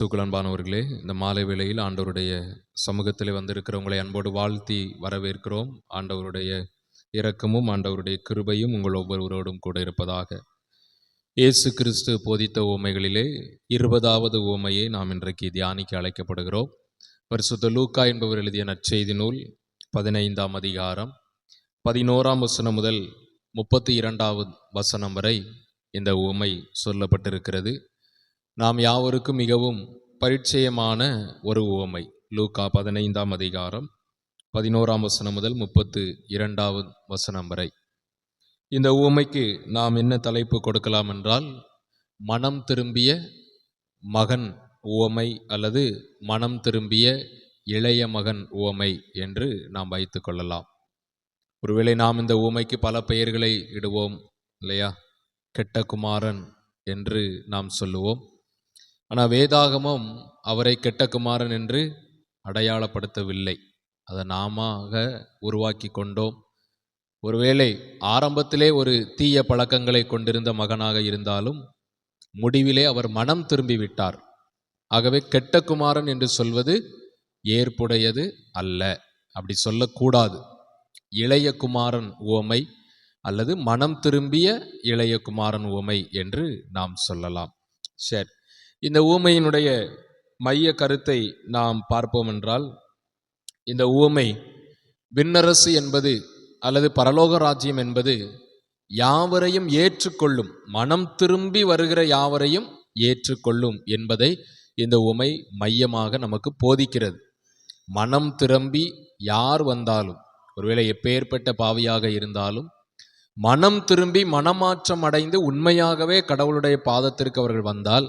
அன்பானவர்களே, இந்த மாலை வேளையில் ஆண்டவருடைய சமூகத்தில் வந்திருக்கிறவங்களை அன்போடு வாழ்த்தி வரவேற்கிறோம். ஆண்டவருடைய இரக்கமும் ஆண்டவருடைய கிருபையும் உங்கள் ஒவ்வொருவரோடும் கூட இருப்பதாக. இயேசு கிறிஸ்து போதித்த உவமைகளிலே 20வது உவமையை நாம் இன்றைக்கு தியானிக்க அழைக்கப்படுகிறோம். பரிசுத்த லூக்கா என்பவர் எழுதிய நற்செய்தி நூல் 15ஆம் அதிகாரம் 11ஆம் வசனம் முதல் 32வது வசனம் வரை இந்த உவமை சொல்லப்பட்டிருக்கிறது. நாம் யாவருக்கும் மிகவும் பரிச்சயமான ஒரு உவமை. லூக்கா 15ஆம் அதிகாரம் 11ஆம் வசனம் முதல் 32வது வசனம் வரை. இந்த உவமைக்கு நாம் என்ன தலைப்பு கொடுக்கலாம் என்றால், மனம் திரும்பிய மகன் உவமை அல்லது மனம் திரும்பிய இளைய மகன் உவமை என்று நாம் வைத்து கொள்ளலாம். ஒருவேளை நாம் இந்த உவமைக்கு பல பெயர்களை இடுவோம் இல்லையா? கெட்ட குமாரன் என்று நாம் சொல்லுவோம். ஆனால் வேதாகமம் அவரை கெட்ட குமாரன் என்று அடையாளப்படுத்தவில்லை. அதை நாம உருவாக்கி கொண்டோம். ஒருவேளை ஆரம்பத்திலே ஒரு தீய பழக்கங்களை கொண்டிருந்த மகனாக இருந்தாலும் முடிவிலே அவர் மனம் திரும்பி விட்டார். ஆகவே கெட்ட குமாரன் என்று சொல்வது ஏற்புடையது அல்ல. அப்படி சொல்லக்கூடாது. இளைய குமாரன் உவமை அல்லது மனம் திரும்பிய இளைய குமாரன் உவமை என்று நாம் சொல்லலாம். சரி, இந்த உவமையினுடைய மைய கருத்தை நாம் பார்ப்போம் என்றால், இந்த உவமை விண்ணரசு என்பது அல்லது பரலோக ராஜ்யம் என்பது யாவரையும் ஏற்றுக்கொள்ளும், மனம் திரும்பி வருகிற யாவரையும் ஏற்றுக்கொள்ளும் என்பதை இந்த உவமை மையமாக நமக்கு போதிக்கிறது. மனம் திரும்பி யார் வந்தாலும், ஒருவேளை எப்பேற்பட்ட பாவியாக இருந்தாலும் மனம் திரும்பி மனமாற்றம் அடைந்து உண்மையாகவே கடவுளுடைய பாதத்திற்கு அவர்கள் வந்தால்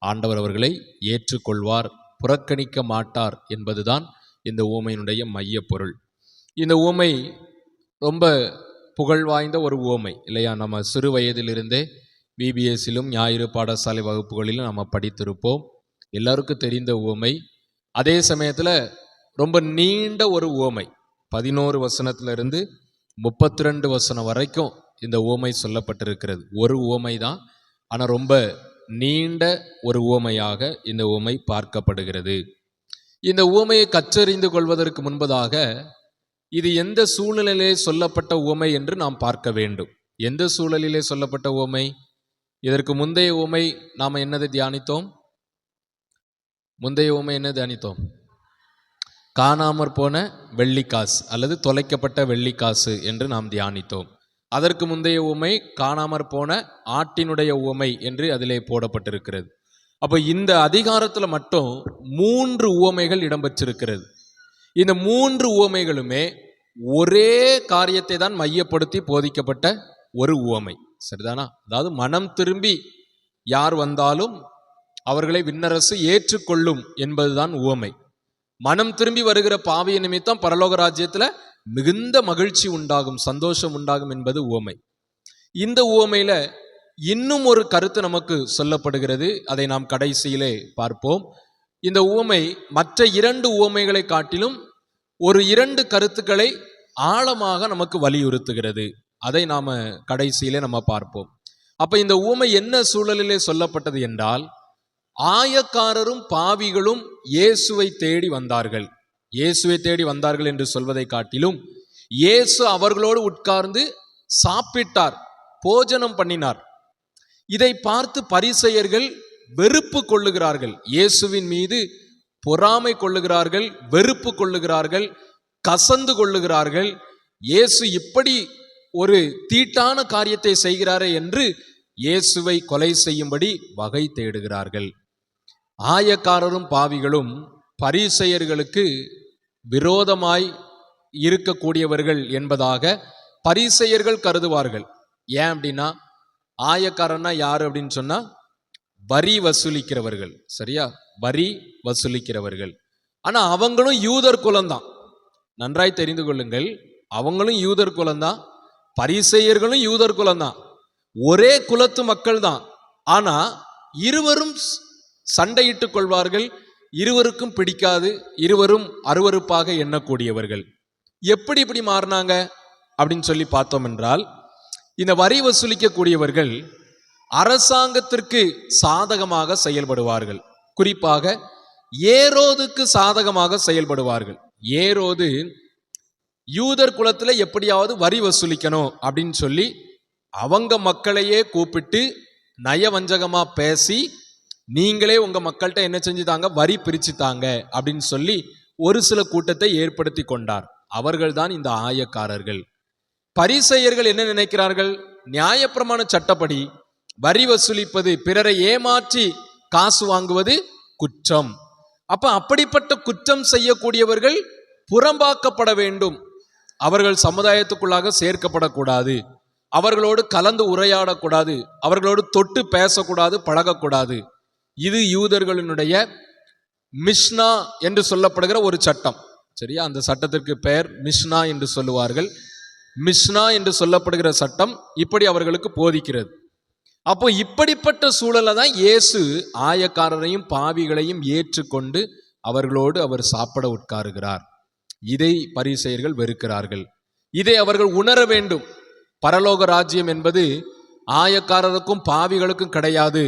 ஆண்டவர் அவர்களை ஏற்றுக்கொள்வார், புறக்கணிக்க மாட்டார் என்பதுதான் இந்த உவமையினுடைய மைய பொருள். இந்த உவமை ரொம்ப புகழ் வாய்ந்த ஒரு உவமை இல்லையா? நம்ம சிறு வயதிலிருந்தே பிபிஎஸ்சிலும் ஞாயிறு பாடசாலை வகுப்புகளிலும் நம்ம படித்திருப்போம். எல்லாருக்கும் தெரிந்த உவமை. அதே சமயத்தில் ரொம்ப நீண்ட ஒரு உவமை. 11 வசனத்திலிருந்து 32 வசனம் வரைக்கும் இந்த உவமை சொல்லப்பட்டிருக்கிறது. ஒரு உவமை தான், ஆனால் ரொம்ப நீண்ட ஒரு உவமையாக இந்த உவமை பார்க்கப்படுகிறது. இந்த உவமையை கற்றறிந்து கொள்வதற்கு முன்பதாக இது எந்த சூழ்நிலையிலே சொல்லப்பட்ட உவமை என்று நாம் பார்க்க வேண்டும். எந்த சூழலிலே சொல்லப்பட்ட உவமை? இதற்கு முந்தைய உவமை நாம் என்னதை தியானித்தோம்? முந்தைய உவமை என்ன தியானித்தோம்? காணாமற் போன வெள்ளிக்காசு அல்லது தொலைக்கப்பட்ட வெள்ளிக்காசு என்று நாம் தியானித்தோம். அதற்கு முந்தைய உவமை காணாமற் போன ஆட்டினுடைய உவமை என்று அதிலே போடப்பட்டிருக்கிறது. அப்போ இந்த அதிகாரத்தில் மட்டும் 3 உவமைகள் இடம்பெற்றிருக்கிறது. இந்த 3 உவமைகளுமே ஒரே காரியத்தை தான் மையப்படுத்தி போதிக்கப்பட்ட ஒரு உவமை. சரிதானா? அதாவது மனம் திரும்பி யார் வந்தாலும் அவர்களை விண்ணரசு ஏற்றுக்கொள்ளும் என்பதுதான் உவமை. மனம் திரும்பி வருகிற பாவிய நிமித்தம் பரலோக ராஜ்யத்தில் மிகுந்த மகிழ்ச்சி உண்டாகும், சந்தோஷம் உண்டாகும் என்பது உவமை. இந்த உவமையில இன்னும் ஒரு கருத்து நமக்கு சொல்லப்படுகிறது. அதை நாம் கடைசியிலே பார்ப்போம். இந்த உவமை மற்ற 2 உவமைகளை காட்டிலும் ஒரு 2 கருத்துக்களை ஆழமாக நமக்கு வலியுறுத்துகிறது. அதை நாம கடைசியிலே நம்ம பார்ப்போம். அப்ப இந்த உவமை என்ன சூழலிலே சொல்லப்பட்டது என்றால், ஆயக்காரரும் பாவிகளும் இயேசுவை தேடி வந்தார்கள். இயேசுவை தேடி வந்தார்கள் என்று சொல்வதை காட்டிலும் இயேசு அவர்களோடு உட்கார்ந்து சாப்பிட்டார், போஜனம் பண்ணினார். இதை பார்த்து பரிசேயர்கள் வெறுப்பு கொள்ளுகிறார்கள், இயேசுவின் மீது பொறாமை கொள்ளுகிறார்கள், வெறுப்பு கொள்ளுகிறார்கள், கசந்து கொள்ளுகிறார்கள். இயேசு இப்படி ஒரு தீட்டான காரியத்தை செய்கிறாரே என்று இயேசுவை கொலை செய்யும்படி வகை தேடுகிறார்கள். ஆயக்காரரும் பாவிகளும் பரிசேயர்களுக்கு விரோதமாய் இருக்கக்கூடியவர்கள் என்பதாக பரிசேயர்கள் கருதுவார்கள். ஏன் அப்படின்னா, ஆயக்காரன்னா யாரு அப்படின்னு சொன்னா வரி வசூலிக்கிறவர்கள். சரியா? வரி வசூலிக்கிறவர்கள். ஆனா அவங்களும் யூதர் குலம்தான். நன்றாய் தெரிந்து கொள்ளுங்கள், அவங்களும் யூதர் குலம்தான், பரிசேயர்களும் யூதர் குலம்தான், ஒரே குலத்து மக்கள் தான். ஆனா இருவரும் சண்டையிட்டுக் கொள்வார்கள், இருவருக்கும் பிடிக்காது, இருவரும் அருவருப்பாக எண்ணக்கூடியவர்கள். எப்படி இப்படி மாறினாங்க அப்படின்னு சொல்லி பார்த்தோம் என்றால், இந்த வரி வசூலிக்கக்கூடியவர்கள் அரசாங்கத்திற்கு சாதகமாக செயல்படுவார்கள். குறிப்பாக ஏரோதுக்கு சாதகமாக செயல்படுவார்கள். ஏரோது யூதர் குலத்துல எப்படியாவது வரி வசூலிக்கணும் அப்படின்னு சொல்லி அவங்க மக்களையே கூப்பிட்டு நயவஞ்சகமா பேசி, நீங்களே உங்க மக்கள்கிட்ட என்ன செஞ்சுதாங்க, வரி பிரிச்சு தாங்க அப்படின்னு சொல்லி ஒரு சில கூட்டத்தை ஏற்படுத்தி கொண்டார். அவர்கள்தான் இந்த ஆயக்காரர்கள். பரிசேயர்கள் என்ன நினைக்கிறார்கள்? நியாயப்பிரமாண சட்டப்படி வரி வசூலிப்பது, பிறரை ஏமாற்றி காசு வாங்குவது குற்றம். அப்படிப்பட்ட குற்றம் செய்யக்கூடியவர்கள் புறம்பாக்கப்பட வேண்டும். அவர்கள் சமுதாயத்துக்குள்ளாக சேர்க்கப்படக்கூடாது. அவர்களோடு கலந்து உரையாடக்கூடாது. அவர்களோடு தொட்டு பேசக்கூடாது, பழகக்கூடாது. இது யூதர்களினுடைய மிஷ்னா என்று சொல்லப்படுகிற ஒரு சட்டம். சரியா? அந்த சட்டத்திற்கு பெயர் மிஷ்னா என்று சொல்லுவார்கள். மிஷ்னா என்று சொல்லப்படுகிற சட்டம் இப்படி அவர்களுக்கு போதிக்கிறது. அப்போ இப்படிப்பட்ட சூழலை தான் இயேசு ஆயக்காரரையும் பாவிகளையும் ஏற்றுக்கொண்டு அவர்களோடு அவர் சாப்பிட உட்காருகிறார். இதை பரிசேயர்கள் வெறுக்கிறார்கள். இதை அவர்கள் உணர வேண்டும். பரலோக ராஜ்யம் என்பது ஆயக்காரருக்கும் பாவிகளுக்கும் கிடையாது,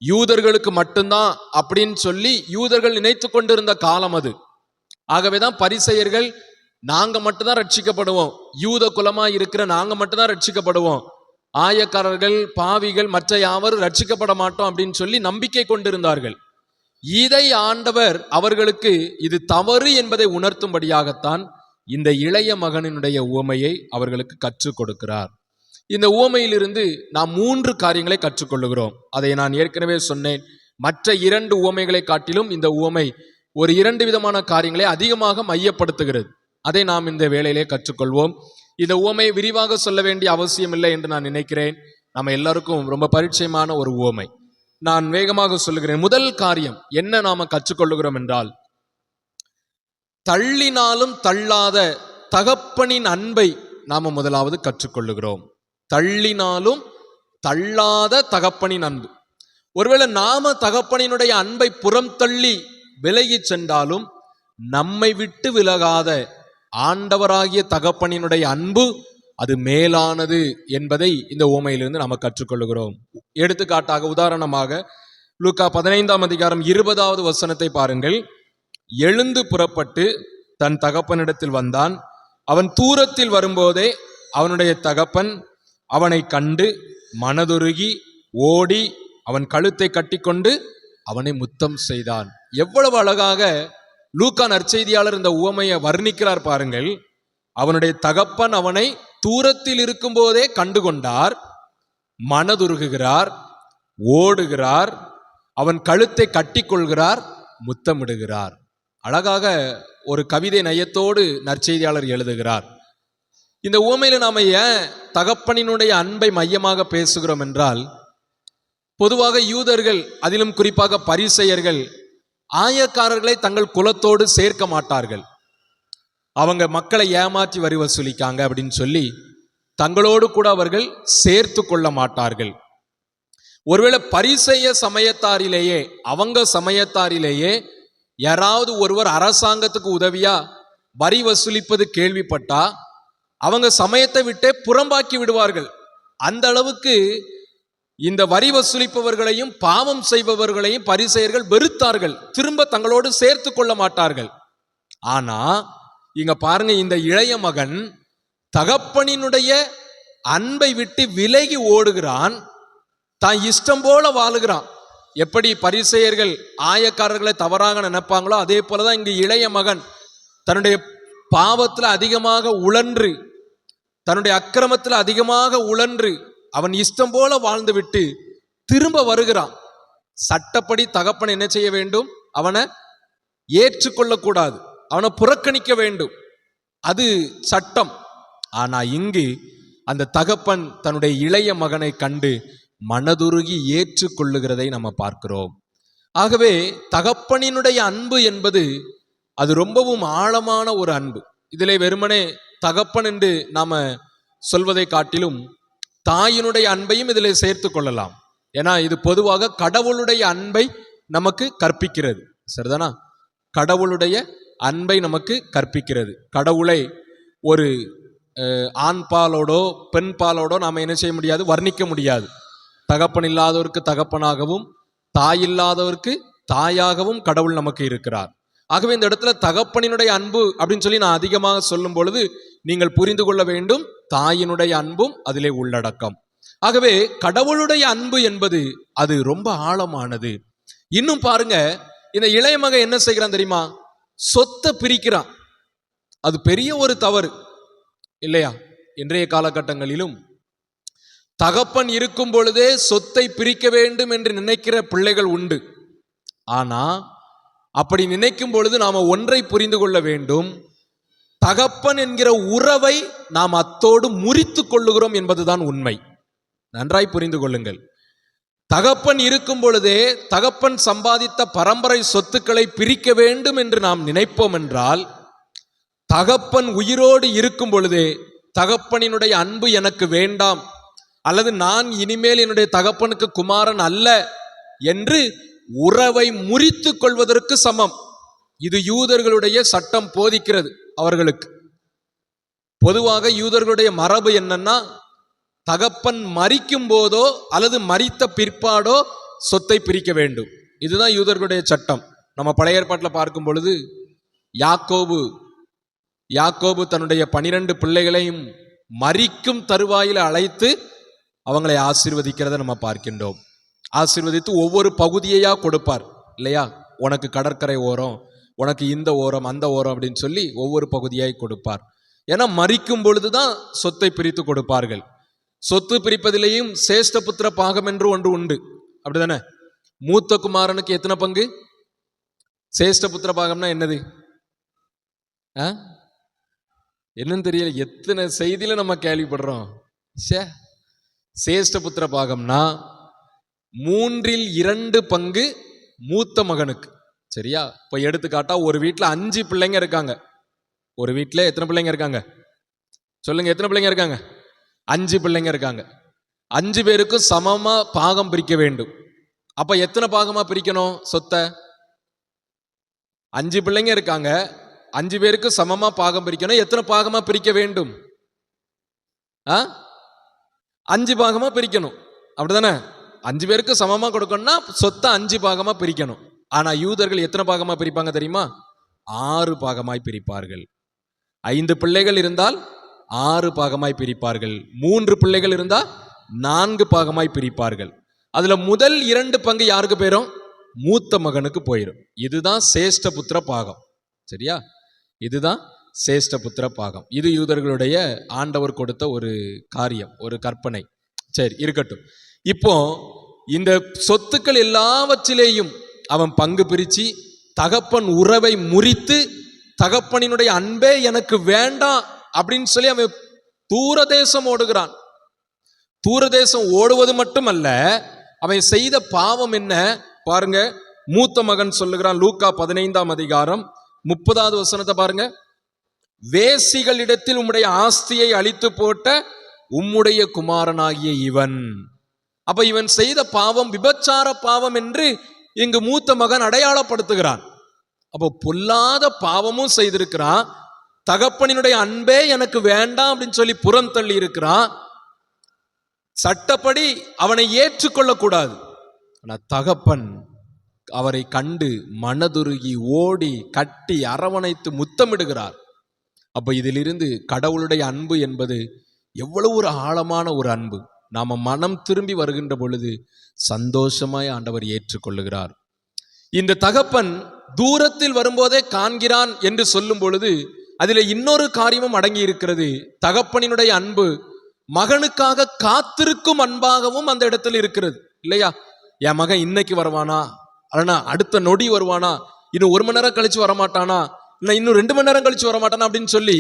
யூதர்களுக்கு மட்டும்தான் அப்படின்னு சொல்லி யூதர்கள் நினைத்து கொண்டிருந்த காலம் அது. ஆகவேதான் பரிசேயர்கள் நாங்க மட்டும்தான் ரட்சிக்கப்படுவோம், யூத குலமா இருக்கிற நாங்க மட்டும்தான் ரட்சிக்கப்படுவோம், ஆயக்காரர்கள் பாவிகள் மற்ற யாவரும் ரட்சிக்கப்பட மாட்டோம் அப்படின்னு சொல்லி நம்பிக்கை கொண்டிருந்தார்கள். இதை ஆண்டவர் அவர்களுக்கு இது தவறு என்பதை உணர்த்தும்படியாகத்தான் இந்த இளைய மகனினுடைய உவமையை அவர்களுக்கு கற்றுக் கொடுக்கிறார். இந்த உவமையிலிருந்து நாம் 3 காரியங்களை கற்றுக்கொள்ளுகிறோம். அதை நான் ஏற்கனவே சொன்னேன். மற்ற 2 உவமைகளை காட்டிலும் இந்த உவமை ஒரு 2 விதமான காரியங்களை அதிகமாக மையப்படுத்துகிறது. அதை நாம் இந்த வேளையிலே கற்றுக்கொள்வோம். இந்த உவமையை விரிவாக சொல்ல வேண்டிய அவசியம் இல்லை என்று நான் நினைக்கிறேன். நம்ம எல்லாருக்கும் ரொம்ப பரிச்சயமான ஒரு உவமை. நான் வேகமாக சொல்லுகிறேன். முதல் காரியம் என்ன நாம கற்றுக்கொள்ளுகிறோம் என்றால், தள்ளினாலும் தள்ளாத தகப்பனின் அன்பை நாம முதலாவது கற்றுக்கொள்ளுகிறோம். தள்ளினாலும் தள்ளாத தகப்பனின் அன்பு. ஒருவேளை நாம தகப்பனினுடைய அன்பை புறம் தள்ளி விலகி சென்றாலும் நம்மை விட்டு விலகாத ஆண்டவராகிய தகப்பனினுடைய அன்பு அது மேலானது என்பதை இந்த உவமையிலிருந்து நாம் கற்றுக்கொள்ளுகிறோம். எடுத்துக்காட்டாக, உதாரணமாக லூக்கா 15ஆம் அதிகாரம் 20வது வசனத்தை பாருங்கள். எழுந்து புறப்பட்டு தன் தகப்பனிடத்தில் வந்தான். அவன் தூரத்தில் வரும்போதே அவனுடைய தகப்பன் அவனை கண்டு மனதுருகி ஓடி அவன் கழுத்தை கட்டிக்கொண்டு அவனை முத்தம் செய்தான். எவ்வளவு அழகாக லூக்கா நற்செய்தியாளர் இந்த உவமையை வர்ணிக்கிறார் பாருங்கள். அவனுடைய தகப்பன் அவனை தூரத்தில் இருக்கும் போதே கண்டுகொண்டார், மனதுருகுகிறார், ஓடுகிறார், அவன் கழுத்தை கட்டிக்கொள்கிறார், முத்தமிடுகிறார். அழகாக ஒரு கவிதை நயத்தோடு நற்செய்தியாளர் எழுதுகிறார். இந்த உவமையில நாம ஏன் தகப்பனினுடைய அன்பை மையமாக பேசுகிறோம் என்றால், பொதுவாக யூதர்கள், அதிலும் குறிப்பாக பரிசேயர்கள் ஆயக்காரர்களை தங்கள் குலத்தோடு சேர்க்க மாட்டார்கள். அவங்க மக்களை ஏமாற்றி வரி வசூலிக்காங்க அப்படின்னு சொல்லி தங்களோடு கூட அவர்கள் சேர்த்து கொள்ள மாட்டார்கள். ஒருவேளை பரிசேய சமயத்தாரிலேயே, அவங்க சமயத்தாரிலேயே யாராவது ஒருவர் அரசாங்கத்துக்கு உதவியா வரி வசூலிப்பது கேள்விப்பட்டா அவங்க சமயத்தை விட்டே புறம்பாக்கி விடுவார்கள். அந்த அளவுக்கு இந்த வரி வசூலிப்பவர்களையும் பாவம் செய்பவர்களையும் பரிசேயர்கள் வெறுத்தார்கள். திரும்ப தங்களோடு சேர்த்து கொள்ள மாட்டார்கள். ஆனா இங்க பாருங்க, இந்த இளைய மகன் தகப்பனினுடைய அன்பை விட்டு விலகி ஓடுகிறான், தான் இஷ்டம் போல வாழுகிறான். எப்படி பரிசேயர்கள் ஆயக்காரர்களை தவறாக நினைப்பாங்களோ அதே போலதான் இங்கு இளைய மகன் தன்னுடைய பாவத்துல அதிகமாக உழன்று, தன்னுடைய அக்கிரமத்துல அதிகமாக உழன்று அவன் இஷ்டம் போல வாழ்ந்து விட்டு திரும்ப வருகிறான். சட்டப்படி தகப்பன் என்ன செய்ய வேண்டும்? அவனை ஏற்றுக்கொள்ளக்கூடாது, அவனை புறக்கணிக்க வேண்டும், அது சட்டம். ஆனா இங்கு அந்த தகப்பன் தன்னுடைய இளைய மகனை கண்டு மனதுருகி ஏற்றுக்கொள்ளுகிறதை நம்ம பார்க்கிறோம். ஆகவே தகப்பனினுடைய அன்பு என்பது அது ரொம்பவும் ஆழமான ஒரு அன்பு. இதிலே வெறுமனே தகப்பன் என்று நாம சொல்வதை காட்டிலும் தாயினுடைய அன்பையும் இதில் சேர்த்து கொள்ளலாம். ஏன்னா இது பொதுவாக கடவுளுடைய அன்பை நமக்கு கற்பிக்கிறது. சரிதானா? கடவுளுடைய அன்பை நமக்கு கற்பிக்கிறது. கடவுளை ஒரு ஆண் பாலோடோ பெண் பாலோடோ நாம் என்ன செய்ய முடியாது, வர்ணிக்க முடியாது. தகப்பன் இல்லாதவருக்கு தகப்பனாகவும் தாய் இல்லாதவருக்கு தாயாகவும் கடவுள் நமக்கு இருக்கிறார். ஆகவே இந்த இடத்துல தகப்பனினுடைய அன்பு அப்படின்னு சொல்லி நான் அதிகமாக சொல்லும் பொழுது நீங்கள் புரிந்து கொள்ள வேண்டும், தாயினுடைய அன்பும் அதிலே உள்ளடக்கம். ஆகவே கடவுளுடைய அன்பு என்பது அது ரொம்ப ஆழமானது. இன்னும் பாருங்க, இந்த இளைய மகன் என்ன செய்கிறான் தெரியுமா? சொத்தை பிரிக்கிறான். அது பெரிய ஒரு தவறு இல்லையா? இன்றைய காலகட்டங்களிலும் தகப்பன் இருக்கும் பொழுதே சொத்தை பிரிக்க வேண்டும் என்று நினைக்கிற பிள்ளைகள் உண்டு. ஆனா அப்படி நினைக்கும் பொழுது நாம ஒன்றை புரிந்து கொள்ள வேண்டும், தகப்பன் என்கிற உறவை நாம் அத்தோடு முறித்து கொள்ளுகிறோம் என்பதுதான் உண்மை. நன்றாய் புரிந்து கொள்ளுங்கள். தகப்பன் இருக்கும் பொழுதே தகப்பன் சம்பாதித்த பரம்பரை சொத்துக்களை பிரிக்க வேண்டும் என்று நாம் நினைப்போம் என்றால், தகப்பன் உயிரோடு இருக்கும் பொழுதே தகப்பனினுடைய அன்பு எனக்கு வேண்டாம், அல்லது நான் இனிமேல் என்னுடைய தகப்பனுக்கு குமாரன் அல்ல என்று உறவை முறித்து கொள்வதற்கு சமம். இது யூதர்களுடைய சட்டம் போதிக்கிறது. அவர்களுக்கு பொதுவாக யூதர்களுடைய மரபு என்னன்னா, தகப்பன் மரிக்கும் போதோ அல்லது மரித்த பிற்பாடோ சொத்தை பிரிக்க வேண்டும். இதுதான் யூதர்களுடைய சட்டம். நம்ம பழைய ஏற்பாட்டில் பார்க்கும் பொழுது யாக்கோபு தன்னுடைய 12 பிள்ளைகளையும் மரிக்கும் தருவாயில் அழைத்து அவங்களை ஆசீர்வதிக்கிறத நம்ம பார்க்கின்றோம். ஆசீர்வதித்து ஒவ்வொரு பகுதியையா கொடுப்பார் இல்லையா? உனக்கு கடற்கரை ஓரம், உனக்கு இந்த ஓரம் அந்த ஓரம் அப்படின்னு சொல்லி ஒவ்வொரு பகுதியாய் கொடுப்பார். ஏன்னா மரிக்கும் பொழுதுதான் சொத்தை பிரித்து கொடுப்பார்கள். சொத்து பிரிப்பதிலேயும் சேஷ்ட புத்திர பாகம் என்று ஒன்று உண்டு, அப்படிதானே? மூத்த குமாரனுக்கு எத்தனை பங்கு? சேஷ்ட புத்திர பாகம்னா என்னது? என்னன்னு தெரியல. எத்தனை செய்தியில நம்ம கேள்விப்படுறோம். சேஷ்ட புத்திர பாகம்னா 3/2 பங்கு மூத்த மகனுக்கு. சரியா? இப்ப எடுத்துக்காட்டா ஒரு வீட்டுல 5 பிள்ளைங்க இருக்காங்க. ஒரு வீட்டுல எத்தனை பிள்ளைங்க இருக்காங்க சொல்லுங்க? எத்தனை பிள்ளைங்க இருக்காங்க? 5 பிள்ளைங்க இருக்காங்க. 5 பேருக்கும் சமமா பாகம் பிரிக்க வேண்டும். அப்ப எத்தனை பாகமா பிரிக்கணும் சொத்தை? 5 பிள்ளைங்க இருக்காங்க, 5 பேருக்கு சமமா பாகம் பிரிக்கணும். எத்தனை பாகமா பிரிக்க வேண்டும்? 5 பாகமா பிரிக்கணும், அப்படிதானே? 5 பேருக்கு சமமா கொடுக்கணும்னா சொத்தை 5 பாகமா பிரிக்கணும். ஆனா யூதர்கள் எத்தனை பாகமா பிரிப்பாங்க தெரியுமா? 6 பாகமாய் பிரிப்பார்கள். 5 பிள்ளைகள் இருந்தால் 6 பாகமாய் பிரிப்பார்கள். 3 பிள்ளைகள் இருந்தால் 4 பாகமாய் பிரிப்பார்கள். அதுல முதல் 2 பங்கு யாருக்கு போயிரும்? மூத்த மகனுக்கு போயிடும். இதுதான் சேஷ்ட புத்திர பாகம். சரியா? இதுதான் சேஷ்ட புத்திர பாகம். இது யூதர்களுடைய ஆண்டவர் கொடுத்த ஒரு காரியம், ஒரு கற்பனை. சரி, இருக்கட்டும். இப்போ இந்த சொத்துக்கள் எல்லாவற்றிலேயும் அவன் பங்கு பிரிச்சு தகப்பன் உறவை முறித்து, தகப்பனினுடைய அன்பே எனக்கு வேண்டாம் அப்படின்னு சொல்லி அவன் தூரதேசம் ஓடுகிறான். தூரதேசம் ஓடுவது மட்டுமல்ல, அவன் செய்த பாவம் என்ன பாருங்க. மூத்த மகன் சொல்லுகிறான், லூக்கா 15ஆம் அதிகாரம் 30வது வசனத்தை பாருங்க. வேசிகளிடத்தில் உம்முடைய ஆஸ்தியை அழித்து போட்ட உம்முடைய குமாரனாகிய இவன். அப்ப இவன் செய்த பாவம் விபச்சார பாவம் என்று இங்கு மூத்த மகன் அடையாளப்படுத்துகிறான். அப்போ பொல்லாத பாவமும் செய்திருக்கிறான். தகப்பனினுடைய அன்பே எனக்கு வேண்டாம் அப்படின்னு சொல்லி புறம் தள்ளி இருக்கிறான். சட்டப்படி அவனை ஏற்றுக்கொள்ளக்கூடாது. ஆனா தகப்பன் அவரை கண்டு மனதுருகி ஓடி கட்டி அரவணைத்து முத்தமிடுகிறார். அப்ப இதிலிருந்து கடவுளுடைய அன்பு என்பது எவ்வளவு ஒரு ஆழமான ஒரு அன்பு. நாம மனம் திரும்பி வருகின்ற பொழுது சந்தோஷமாய் ஆண்டவர் ஏற்றுக்கொள்ளுகிறார். இந்த தகப்பன் தூரத்தில் வரும்போதே காண்கிறான் என்று சொல்லும் பொழுது அதில் இன்னொரு காரியமும் அடங்கி இருக்கிறது. தகப்பனினுடைய அன்பு மகனுக்காக காத்திருக்கும் அன்பாகவும் அந்த இடத்துல இருக்கிறது இல்லையா? என் மகன் இன்னைக்கு வருவானா, அல்லனா அடுத்த நொடி வருவானா, இன்னும் 1 மணி நேரம் கழிச்சு வரமாட்டானா, இல்லை இன்னும் 2 மணி நேரம் கழிச்சு வரமாட்டானா அப்படின்னு சொல்லி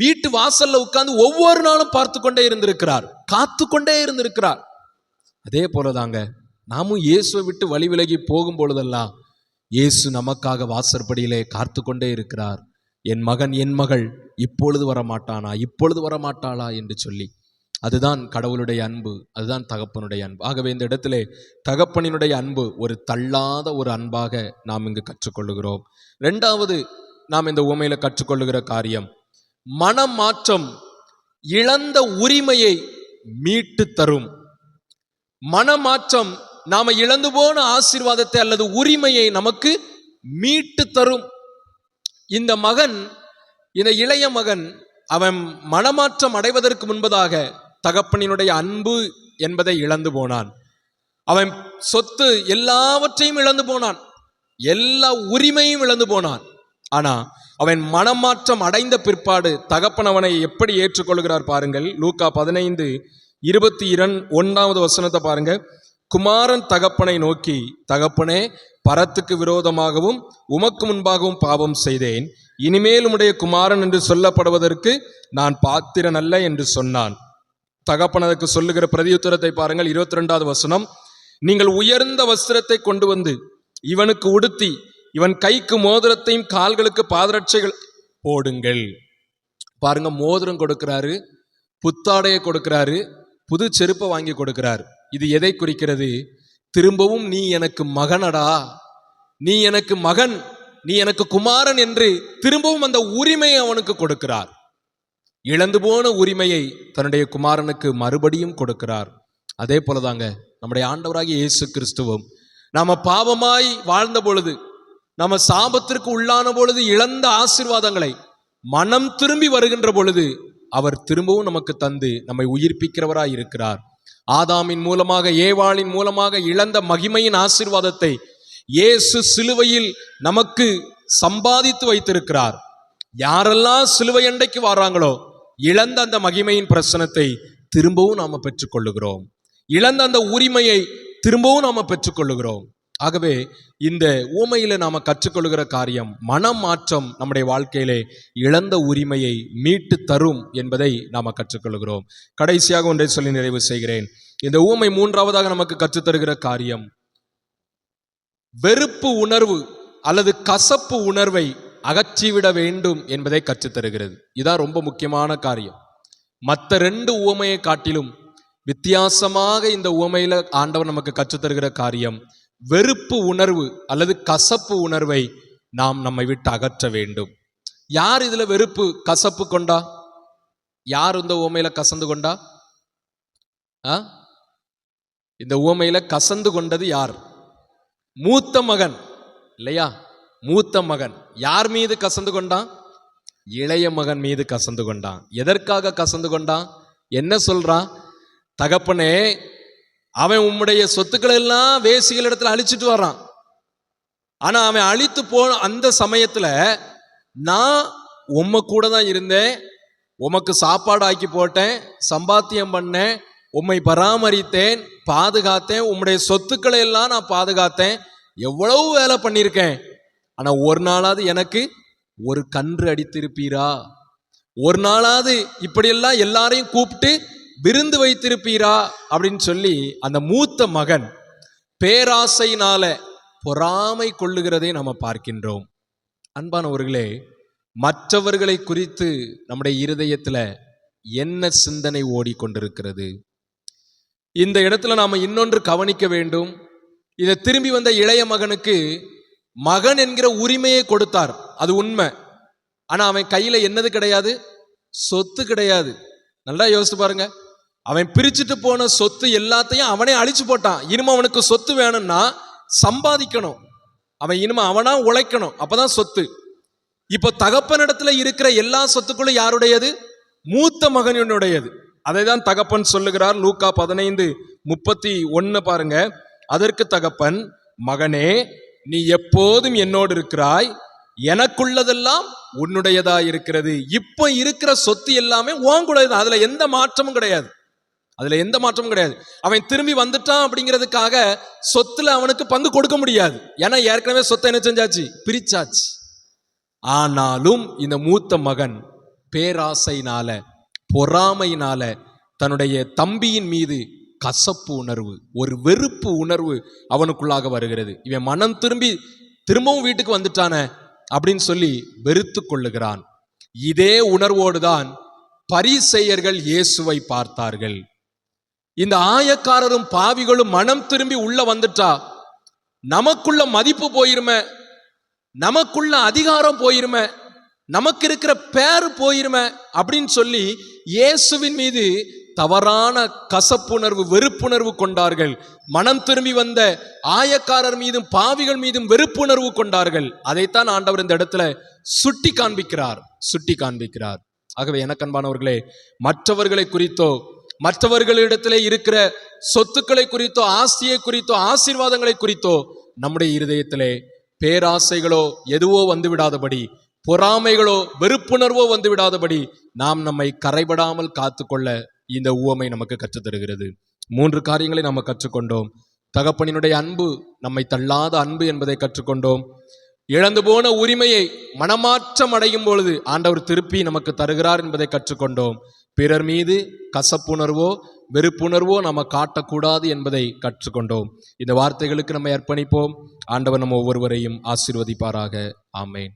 வீட்டு வாசல்ல உட்கார்ந்து ஒவ்வொரு நாளும் பார்த்து கொண்டே இருந்திருக்கிறார், காத்து கொண்டே இருந்திருக்கிறார். அதே போலதாங்க நாமும் இயேசுவை விட்டு வழி விலகி போகும் பொழுதெல்லாம் இயேசு நமக்காக வாசற்படியிலே காத்து கொண்டே இருக்கிறார். என் மகன் என் மகள் இப்பொழுது வரமாட்டானா, இப்பொழுது வரமாட்டாளா என்று சொல்லி. அதுதான் கடவுளுடைய அன்பு, அதுதான் தகப்பனுடைய அன்பு. ஆகவே இந்த இடத்திலே தகப்பனினுடைய அன்பு ஒரு தள்ளாத ஒரு அன்பாக நாம் இங்கு கற்றுக்கொள்ளுகிறோம். 2வது நாம் இந்த உவமையில கற்றுக்கொள்ளுகிற காரியம், மனமாற்றம் இழந்த உரிமையை மீட்டு தரும். மனமாற்றம் நாம இழந்து போன ஆசீர்வாதத்தை அல்லது உரிமையை நமக்கு மீட்டு தரும். இந்த மகன், இந்த இளைய மகன், அவன் மனமாற்றம் அடைவதற்கு முன்பதாக தகப்பனினுடைய அன்பு என்பதை இழந்து போனான். அவன் சொத்து எல்லாவற்றையும் இழந்து போனான், எல்லா உரிமையும் இழந்து போனான். ஆனா அவன் மனமாற்றம் அடைந்த பிற்பாடு தகப்பன் அவனை எப்படி ஏற்றுக்கொள்கிறார் பாருங்கள். லூக்கா 15:21 பாருங்க. குமாரன் தகப்பனை நோக்கி, தகப்பனே, பரத்துக்கு விரோதமாகவும் உமக்கு முன்பாகவும் பாவம் செய்தேன், இனிமேல் உம்முடைய குமாரன் என்று சொல்லப்படுவதற்கு நான் பாத்திரன் அல்ல என்று சொன்னான். தகப்பன் அதற்கு சொல்லுகிற பிரதியுத்தரத்தை பாருங்கள். 22 நீங்கள் உயர்ந்த வஸ்திரத்தை கொண்டு வந்து இவனுக்கு உடுத்தி இவன் கைக்கு மோதிரத்தையும் கால்களுக்கு பாதரட்சைகள் போடுங்கள். பாருங்க, மோதிரம் கொடுக்கிறாரு, புத்தாடையை கொடுக்கிறாரு, புது செருப்பை வாங்கி கொடுக்கிறார். இது எதை குறிக்கிறது? திரும்பவும் நீ எனக்கு மகனடா, நீ எனக்கு மகன், நீ எனக்கு குமாரன் என்று திரும்பவும் அந்த உரிமையை அவனுக்கு கொடுக்கிறார். இழந்து போன உரிமையை தன்னுடைய குமாரனுக்கு மறுபடியும் கொடுக்கிறார். அதே போலதாங்க நம்முடைய ஆண்டவராகிய இயேசு கிறிஸ்துவும் நாம பாவமாய் வாழ்ந்த பொழுது, நாம சாபத்திற்கு உள்ளான பொழுது இழந்த ஆசீர்வாதங்களை மனம் திரும்பி வருகின்ற பொழுது அவர் திரும்பவும் நமக்கு தந்து நம்மை உயிர்ப்பிக்கிறவராய் இருக்கிறார். ஆதாமின் மூலமாக, ஏவாளின் மூலமாக இழந்த மகிமையின் ஆசீர்வாதத்தை இயேசு சிலுவையில் நமக்கு சம்பாதித்து வைத்திருக்கிறார். யாரெல்லாம் சிலுவை அண்டைக்கு வராங்களோ இழந்த அந்த மகிமையின் பிரசனத்தை திரும்பவும் நாம பெற்றுக்கொள்ளுகிறோம். இழந்த அந்த உரிமையை திரும்பவும் நாம பெற்றுக்கொள்ளுகிறோம். ஆகவே இந்த உவமையில நாம கற்றுக்கொள்ளுகிற காரியம், மனம் மாற்றம் நம்முடைய வாழ்க்கையிலே இழந்த உரிமையை மீட்டு தரும் என்பதை நாம கற்றுக்கொள்கிறோம். கடைசியாக ஒன்றை சொல்லி நிறைவு செய்கிறேன். இந்த உவமை மூன்றாவதாக நமக்கு கற்றுத்தருகிற காரியம், வெறுப்பு உணர்வு அல்லது கசப்பு உணர்வை அகற்றிவிட வேண்டும் என்பதை கற்றுத்தருகிறது. இதான் ரொம்ப முக்கியமான காரியம். மற்ற 2 உவமையை காட்டிலும் வித்தியாசமாக இந்த உவமையில ஆண்டவர் நமக்கு கற்றுத்தருகிற காரியம், வெறுப்பு உணர்வு அல்லது கசப்பு உணர்வை நாம் நம்மை விட்டு அகற்ற வேண்டும். யார் இதுல வெறுப்பு கசப்பு கொண்டா? யார் இந்த உவமையில கசந்து கொண்டா? இந்த உவமையில கசந்து கொண்டது யார்? மூத்த மகன் இல்லையா? மூத்த மகன் யார் மீது கசந்து கொண்டான்? இளைய மகன் மீது கசந்து கொண்டான். எதற்காக கசந்து கொண்டான்? என்ன சொல்றான்? தகப்பனே, அவன் உம்முடைய சொத்துக்களை எல்லாம் வேசிகள் இடத்துல அழிச்சிட்டு வர்றான். ஆனா அவன் அழித்து போன அந்த சமயத்துல நான் உம்ம கூட தான் இருந்தேன், உமக்கு சாப்பாடு ஆக்கி போட்டேன், சம்பாத்தியம் பண்ணேன், உம்மை பராமரித்தேன், பாதுகாத்தேன், உம்முடைய சொத்துக்களை எல்லாம் நான் பாதுகாத்தேன், எவ்வளவு வேலை பண்ணியிருக்கேன். ஆனா ஒரு நாளாவது எனக்கு ஒரு கன்று அடித்திருப்பீரா? ஒரு நாளாவது இப்படியெல்லாம் எல்லாரையும் கூப்பிட்டு விருந்து வைத்திருப்பீரா அப்படின்னு சொல்லி அந்த மூத்த மகன் பேராசையினால பொறாமை கொள்ளுகிறதை நாம பார்க்கின்றோம். அன்பானவர்களே, மற்றவர்களை குறித்து நம்முடைய இருதயத்துல என்ன சிந்தனை ஓடிக்கொண்டிருக்கிறது? இந்த இடத்துல நாம இன்னொன்று கவனிக்க வேண்டும். இதை திரும்பி வந்த இளைய மகனுக்கு மகன் என்கிற உரிமையை கொடுத்தார், அது உண்மை. ஆனா அவன் கையில என்னது கிடையாது? சொத்து கிடையாது. நல்லா யோசித்து பாருங்க. அவன் பிரிச்சுட்டு போன சொத்து எல்லாத்தையும் அவனே அழிச்சு போட்டான். இனிமே அவனுக்கு சொத்து வேணும்னா சம்பாதிக்கணும், அவன் இனிமே அவனா உழைக்கணும், அப்பதான் சொத்து. இப்போ தகப்பனிடத்துல இருக்கிற எல்லா சொத்துக்களும் யாருடையது? மூத்த மகனுடையது. அதை தான் தகப்பன் சொல்லுகிறார். லூக்கா 15:31 பாருங்க. அதற்கு தகப்பன், மகனே, நீ எப்போதும் என்னோடு இருக்கிறாய், எனக்குள்ளதெல்லாம் உன்னுடையதா இருக்கிறது. இப்ப இருக்கிற சொத்து எல்லாமே உன்னுடையது, அதுல எந்த மாற்றமும் கிடையாது, அதுல எந்த மாற்றமும் கிடையாது. அவன் திரும்பி வந்துட்டான் அப்படிங்கிறதுக்காக சொத்துல அவனுக்கு பங்கு கொடுக்க முடியாது. ஏன்னா ஏற்கனவே சொத்தை என்ன செஞ்சாச்சு? பிரிச்சாச்சு. ஆனாலும் இந்த மூத்த மகன் பேராசையினால, பொறாமையினால தன்னுடைய தம்பியின் மீது கசப்பு உணர்வு, ஒரு வெறுப்பு உணர்வு அவனுக்குள்ளாக வருகிறது. இவன் மனம் திரும்பவும் வீட்டுக்கு வந்துட்டான அப்படின்னு சொல்லி வெறுத்து கொள்ளுகிறான். இதே உணர்வோடுதான் பரிசேயர்கள் இயேசுவை பார்த்தார்கள். இந்த ஆயக்காரரும் பாவிகளும் மனம் திரும்பி உள்ள வந்துட்டா நமக்குள்ள மதிப்பு போயிருமே, நமக்குள்ள அதிகாரம் போயிருமே, நமக்கு இருக்கிற பேரு போயிருமே அப்படின்னு சொல்லி இயேசுவின் மீது தவறான கசப்புணர்வு, வெறுப்புணர்வு கொண்டார்கள். மனம் திரும்பி வந்த ஆயக்காரர் மீதும் பாவிகள் மீதும் வெறுப்புணர்வு கொண்டார்கள். அதைத்தான் ஆண்டவர் இந்த இடத்துல சுட்டி காண்பிக்கிறார். ஆகவே எனக்கு அன்பானவர்களே, மற்றவர்களை குறித்தோ, மற்றவர்களிடத்திலே இருக்கிற சொத்துக்களை குறித்தோ, ஆஸ்தியை குறித்தோ, ஆசீர்வாதங்களை குறித்தோ நம்முடைய இருதயத்திலே பேராசைகளோ எதுவோ வந்துவிடாதபடி, பொறாமைகளோ வெறுப்புணர்வோ வந்துவிடாதபடி நாம் நம்மை கரைபடாமல் காத்துக்கொள்ள இந்த உவமை நமக்கு கற்றுத்தருகிறது. 3 காரியங்களை நாம் கற்றுக்கொண்டோம். தகப்பனினுடைய அன்பு நம்மை தள்ளாத அன்பு என்பதை கற்றுக்கொண்டோம். இழந்து போன உரிமையை மனமாற்றம் அடையும் பொழுது ஆண்டவர் திருப்பி நமக்கு தருகிறார் என்பதை கற்றுக்கொண்டோம். பிறர் மீது கசப்புணர்வோ வெறுப்புணர்வோ நம்ம காட்டக்கூடாது என்பதை கற்றுக்கொண்டோம். இந்த வார்த்தைகளுக்கு நம்மை அர்ப்பணிப்போம். ஆண்டவர் நம்ம ஒவ்வொருவரையும் ஆசீர்வதிப்பாராக. ஆமென்.